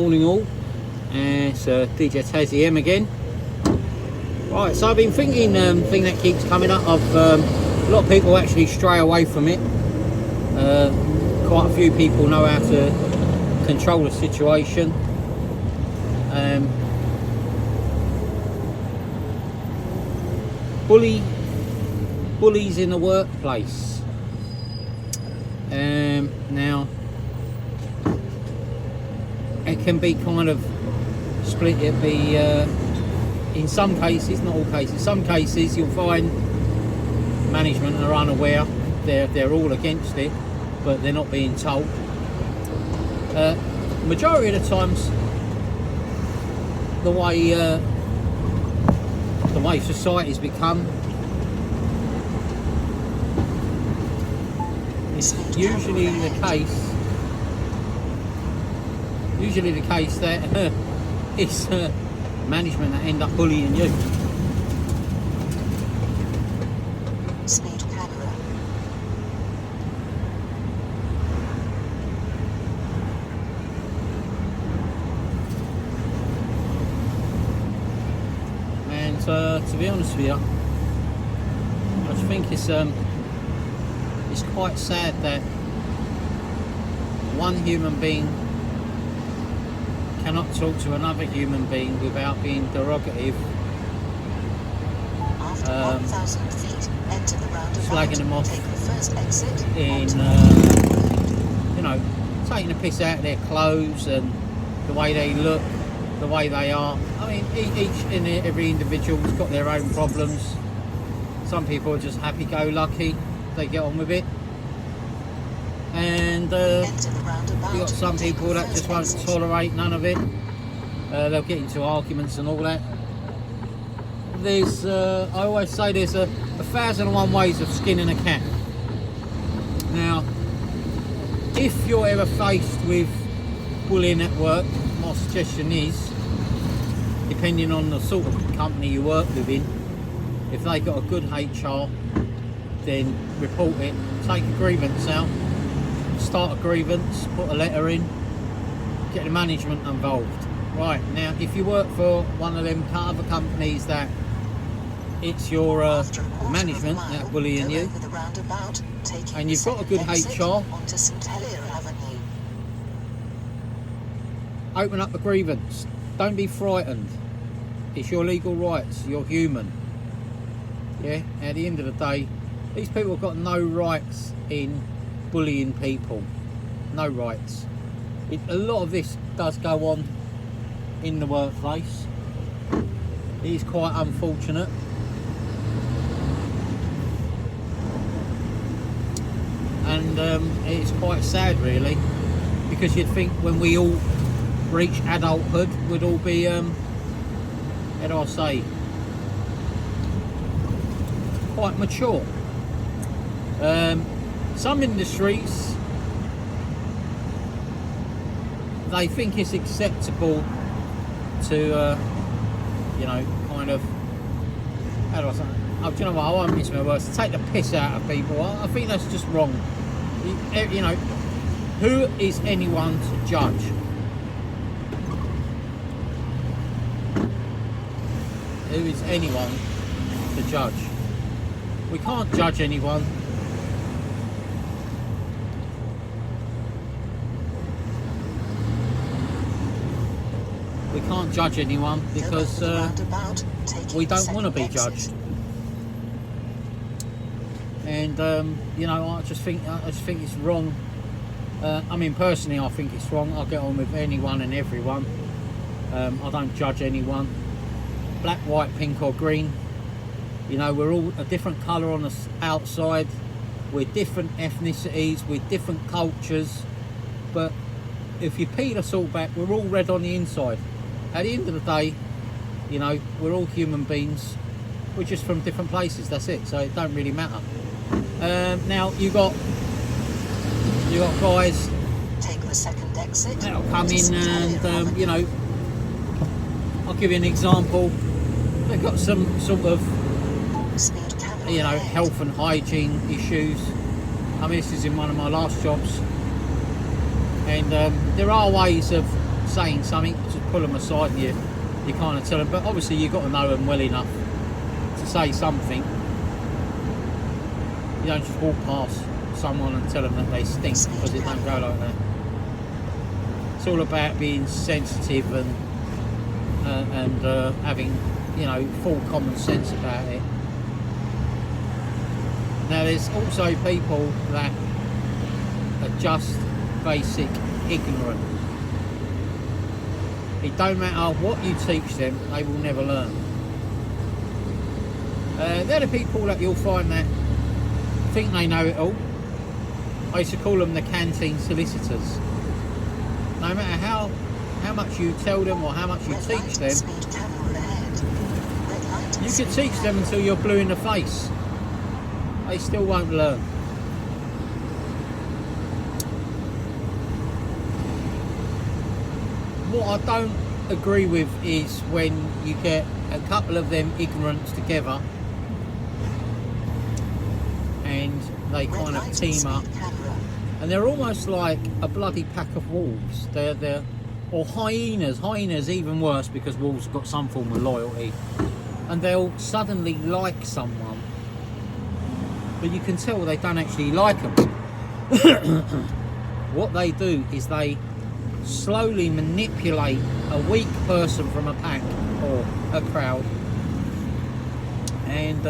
morning all, it's DJ Tassie M again. Right, so I've been thinking, thing that keeps coming up of a lot of people actually stray away from it. Quite a few people know how to control the situation. Bullies in the workplace. Now it can be kind of split. It be in some cases, not all cases. Some cases you'll find management are unaware. They're all against it, but they're not being told. Majority of the times, the way society's become, it's usually the case that it's management that end up bullying you. Speed camera. And to be honest with you, I just think it's quite sad that one human being cannot talk to another human being without being derogative, After 1,000 feet, enter the roundabout. slagging them off, Take the first exit in taking the piss out of their clothes and the way they look, the way they are. I mean, every individual's got their own problems. Some people are just happy-go-lucky, they get on with it, and you got some people that just won't tolerate none of it. They'll get into arguments and all that. There's I always say there's a 1,001 ways of skinning a cat. Now, if you're ever faced with bullying at work, my suggestion is, depending on the sort of company you work within, if they got a good HR, then report it, take a grievance out, start a grievance, put a letter in, get the management involved. Right, now if you work for one of them other companies that it's your management that are bullying you, and you've got a good HR, open up a grievance. Don't be frightened. It's your legal rights, you're human. Yeah, at the end of the day, these people have got no rights in bullying people. No rights. A lot of this does go on in the workplace. It is quite unfortunate. And it is quite sad, really, because you'd think when we all reach adulthood, we'd all be, how do I say, quite mature. Some industries, they think it's acceptable to, kind of, how do I say, oh, do you know what, I won't miss my words, to take the piss out of people. I think that's just wrong. Who is anyone to judge? Who is anyone to judge? We can't judge anyone. We can't judge anyone because we don't want to be judged. And I just think it's wrong. I mean, personally, I think it's wrong. I get on with anyone and everyone. I don't judge anyone. Black, white, pink or green. We're all a different colour on the outside. We're different ethnicities, we're different cultures. But if you peel us all back, we're all red on the inside. At the end of the day, we're all human beings. We're just from different places, that's it. So it don't really matter. Now you got guys take the second exit that'll come in and I'll give you an example. They've got some sort of health and hygiene issues. I mean, this is in one of my last jobs, and there are ways of saying something, to pull them aside and you kind of tell them. But obviously you've got to know them well enough to say something. You don't just walk past someone and tell them that they stink, because it don't go like that. It's all about being sensitive and having, you know, full common sense about it. Now there's also people that are just basic ignorant. It don't matter what you teach them, they will never learn. They're the people that you'll find that think they know it all. I used to call them the canteen solicitors. No matter how much you tell them or how much you teach them, you can teach them until you're blue in the face. They still won't learn. What I don't agree with is when you get a couple of them ignorants together and they kind of team up, and they're almost like a bloody pack of wolves. They're or hyenas. Hyenas even worse, because wolves have got some form of loyalty, and they'll suddenly like someone, but you can tell they don't actually like them. What they do is they slowly manipulate a weak person from a pack or a crowd, and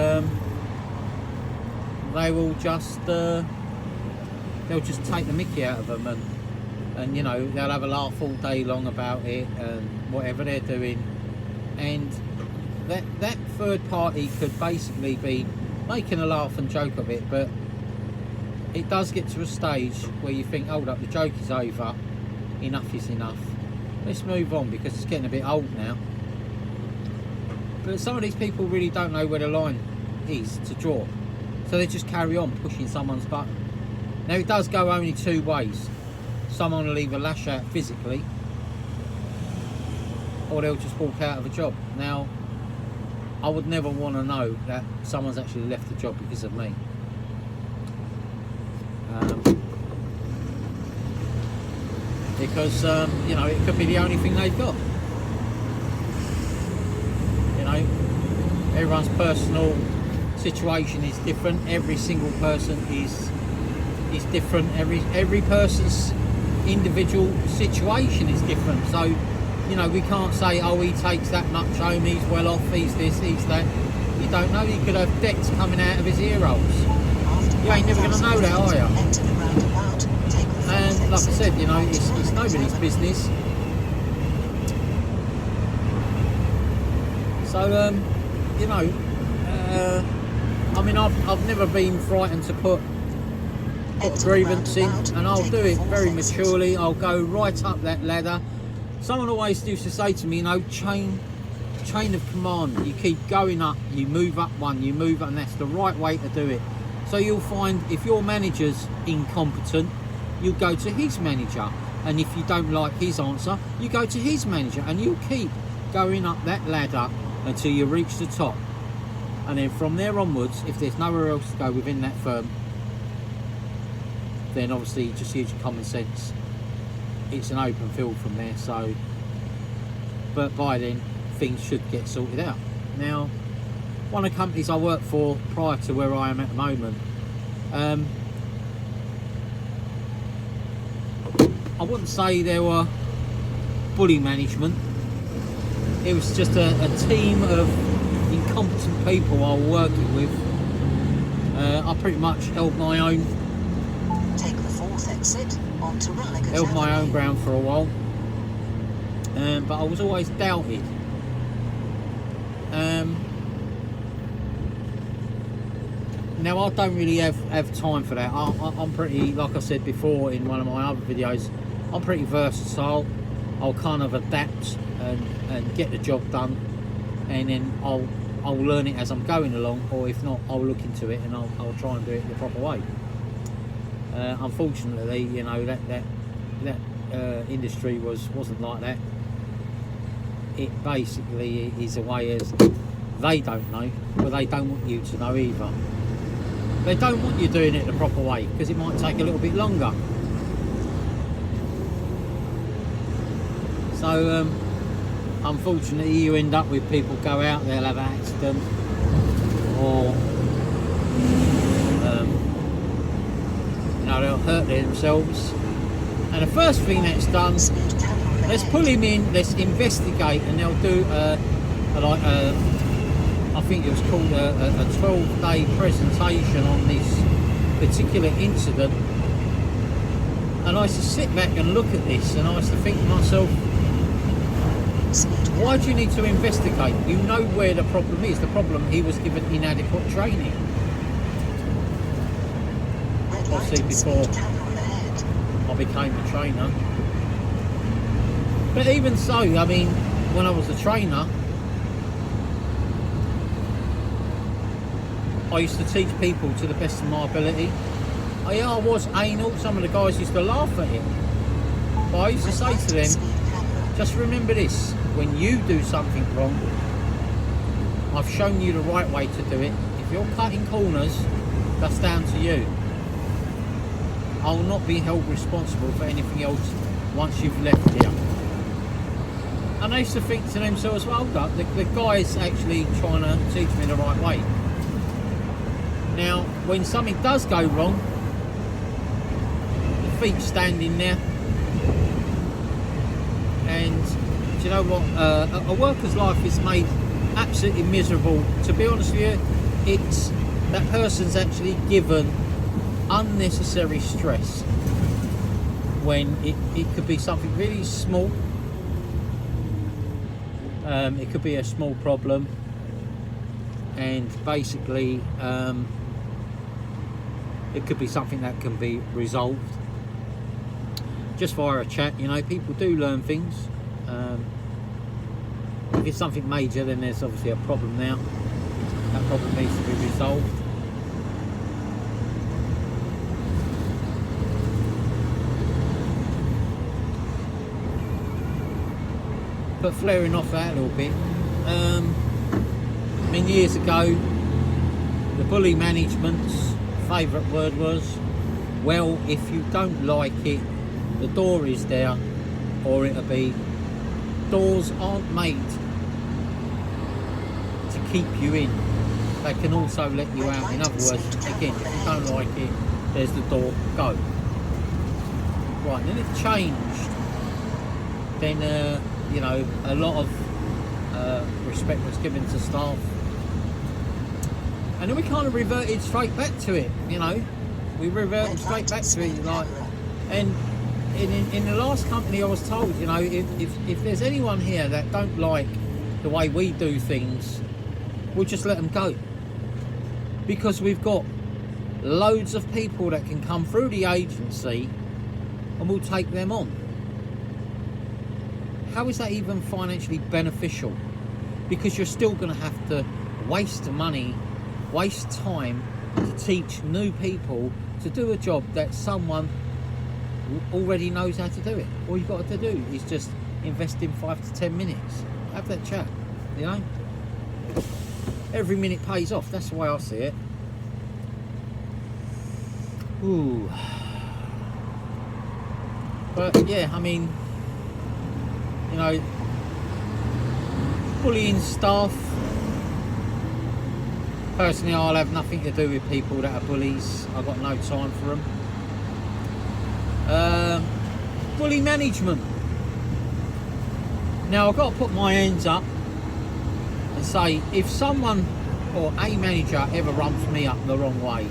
they will just they'll just take the mickey out of them, and you know, they'll have a laugh all day long about it and whatever they're doing, and that third party could basically be making a laugh and joke of it, but it does get to a stage where you think, hold up, the joke is over, enough is enough, let's move on, because it's getting a bit old now. But some of these people really don't know where the line is to draw, so they just carry on pushing someone's button. Now it does go only two ways. Someone will either lash out physically, or they'll just walk out of a job. Now I would never want to know that someone's actually left the job because of me. Because you know, it could be the only thing they've got. You know, everyone's personal situation is different. Every single person is different. Every person's individual situation is different. So, you know, we can't say, oh, he takes that much home, he's well off, he's this, he's that. You don't know. He could have debts coming out of his ear holes. You ain't never going to know that, are you? And like I said, you know, it's nobody's business. So, you know, I mean, I've never been frightened to put grievance in, and I'll do it very maturely. I'll go right up that ladder. Someone always used to say to me, you know, chain of command. You keep going up, you move up one, you move up, and that's the right way to do it. So you'll find if your manager's incompetent, you go to his manager, and if you don't like his answer, you go to his manager, and you'll keep going up that ladder until you reach the top. And then from there onwards, if there's nowhere else to go within that firm, then obviously just use your common sense. It's an open field from there. So, but by then things should get sorted out. Now, one of the companies I worked for prior to where I am at the moment, I wouldn't say there were bully management. It was just a team of incompetent people I was working with. I pretty much held my own. Take the fourth exit onto Relicate Held my Avenue. own ground for a while, but I was always doubted. Now I don't really have time for that. I'm pretty, like I said before in one of my other videos, I'm pretty versatile. I'll kind of adapt and get the job done, and then I'll learn it as I'm going along, or if not, I'll look into it and I'll try and do it the proper way. Unfortunately, you know, that industry wasn't like that. It basically is a way as they don't know, but they don't want you to know either. They don't want you doing it the proper way because it might take a little bit longer. So unfortunately you end up with people go out, they'll have an accident, or they'll hurt themselves. And the first thing that's done, let's pull him in, let's investigate, and they'll do I think it was called a 12-day presentation on this particular incident. And I used to sit back and look at this, and I used to think to myself, why do you need to investigate? You know where the problem is. The problem, he was given inadequate training. Obviously before I became a trainer. But even so, I mean, when I was a trainer, I used to teach people to the best of my ability. I was anal, some of the guys used to laugh at it. But I used to say to them, just remember this, when you do something wrong, I've shown you the right way to do it. If you're cutting corners, that's down to you. I will not be held responsible for anything else once you've left here. And I used to think to themselves, well, hold up, the guy's actually trying to teach me the right way. Now, when something does go wrong, the feet standing there, and do you know what? A worker's life is made absolutely miserable. To be honest with you, it's that person's actually given unnecessary stress when it could be something really small. It could be a small problem, and basically it could be something that can be resolved just via a chat. You know, people do learn things. If it's something major, then there's obviously a problem now. That problem needs to be resolved. But flaring off that a little bit, I mean, years ago, the bully management's favourite word was, well, if you don't like it, the door is there, or it'll be, doors aren't made to keep you in, they can also let you out. In other words, again, if you don't like it, there's the door, go. Right, then it changed. Then you know, a lot of respect was given to staff, and then we kind of reverted straight back to it. You know, we reverted straight back to it. Like, and in the last company, I was told, you know, if there's anyone here that don't like the way we do things, we'll just let them go, because we've got loads of people that can come through the agency, and we'll take them on. How is that even financially beneficial? Because you're still going to have to waste money, waste time to teach new people to do a job that someone already knows how to do it. All you've got to do is just invest in 5 to 10 minutes. Have that chat, you know? Every minute pays off. That's the way I see it. Ooh. But yeah, I mean, you know, bullying staff, personally, I'll have nothing to do with people that are bullies. I've got no time for them. Bully management. Now, I've got to put my hands up and say, if someone or a manager ever rubs me up the wrong way,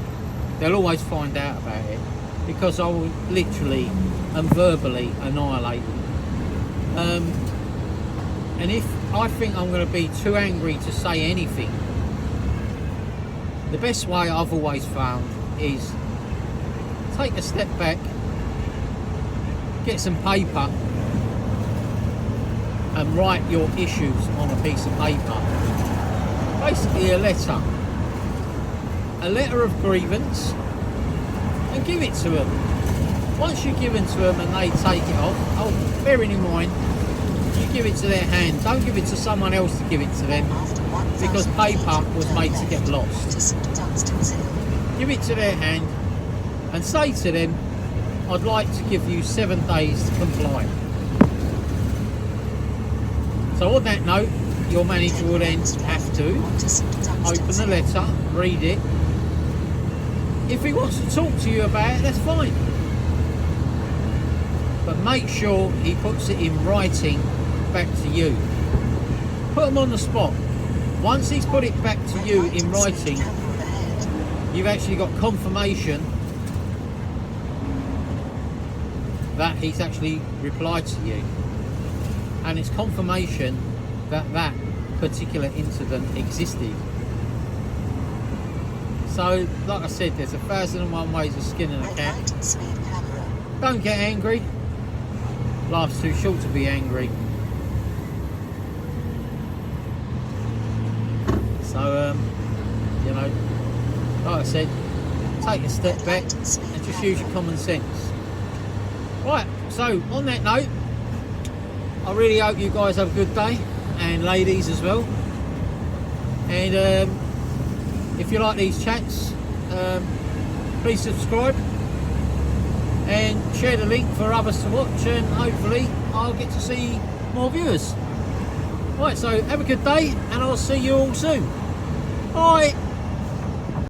they'll always find out about it, because I will literally and verbally annihilate them. And if I think I'm going to be too angry to say anything, the best way I've always found is take a step back, get some paper and write your issues on a piece of paper. Basically a letter of grievance, and give it to them. Once you've given to them and they take it off, bearing in mind, you give it to their hand, don't give it to someone else to give it to them, because paper was made to get lost. Give it to their hand and say to them, I'd like to give you 7 days to comply. So on that note, your manager will then have to open the letter, read it. If he wants to talk to you about it, that's fine. But make sure he puts it in writing back to you. Put him on the spot. Once he's put it back to you in writing, you've actually got confirmation that he's actually replied to you. And it's confirmation that that particular incident existed. So, like I said, there's 1,001 ways of skinning a cat. Don't get angry. Life's too short to be angry. So, you know, like I said, take a step back and just use your common sense. Right, so on that note, I really hope you guys have a good day, and ladies as well. And if you like these chats, please subscribe and share the link for others to watch, and hopefully I'll get to see more viewers. Right, so have a good day, and I'll see you all soon. Bye.